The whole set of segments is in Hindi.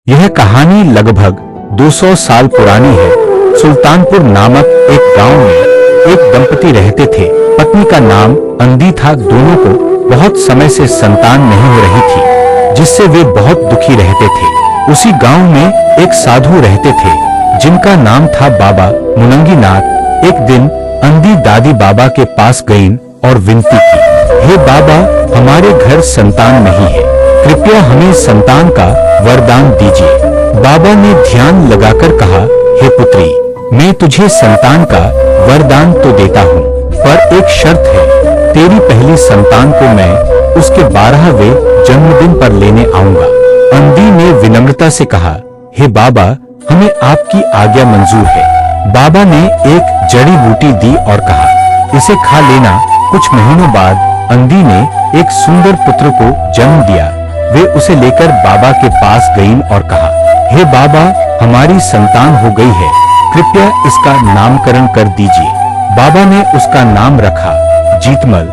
यह कहानी लगभग 200 साल पुरानी है। सुल्तानपुर नामक एक गांव में एक दंपति रहते थे। पत्नी का नाम अंधी था। दोनों को बहुत समय से संतान नहीं हो रही थी, जिससे वे बहुत दुखी रहते थे। उसी गांव में एक साधु रहते थे जिनका नाम था बाबा मुनंगीनाथ। एक दिन अंधी दादी बाबा के पास गई और विनती की, हे बाबा, हमारे घर संतान नहीं है, कृपया हमें संतान का वरदान दीजिए। बाबा ने ध्यान लगाकर कहा, हे पुत्री, मैं तुझे संतान का वरदान तो देता हूँ, पर एक शर्त है। तेरी पहली संतान को मैं उसके 12वें जन्मदिन पर लेने आऊंगा। अंधी ने विनम्रता से कहा, हे बाबा, हमें आपकी आज्ञा मंजूर है। बाबा ने एक जड़ी बूटी दी और कहा, इसे खा लेना। कुछ महीनों बाद अंधी ने एक सुंदर पुत्र को जन्म दिया। वे उसे लेकर बाबा के पास गईं और कहा, हे बाबा, हमारी संतान हो गई है, कृपया इसका नामकरण कर दीजिए। बाबा ने उसका नाम रखा जीतमल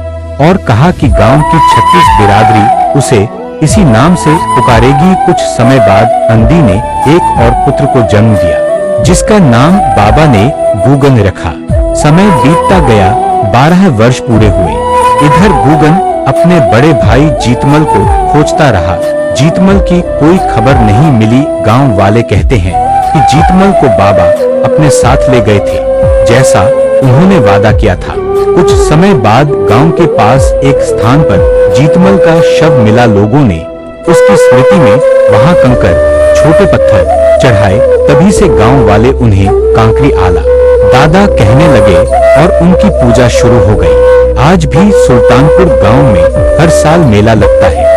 और कहा कि गांव की 36 बिरादरी उसे इसी नाम से पुकारेगी। कुछ समय बाद अंधी ने एक और पुत्र को जन्म दिया, जिसका नाम बाबा ने गूगन रखा। समय बीतता गया, 12 वर्ष पूरे हुए। इधर गूगन अपने बड़े भाई जीतमल को खोजता रहा। जीतमल की कोई खबर नहीं मिली। गांव वाले कहते हैं कि जीतमल को बाबा अपने साथ ले गए थे, जैसा उन्होंने वादा किया था। कुछ समय बाद गांव के पास एक स्थान पर जीतमल का शव मिला। लोगों ने उसकी स्मृति में वहां कंकर, छोटे पत्थर चढ़ाए। तभी से गांव वाले उन्हें कांकरी आला दादा कहने लगे और उनकी पूजा शुरू हो गई। आज भी सुल्तानपुर गांव में हर साल मेला लगता है।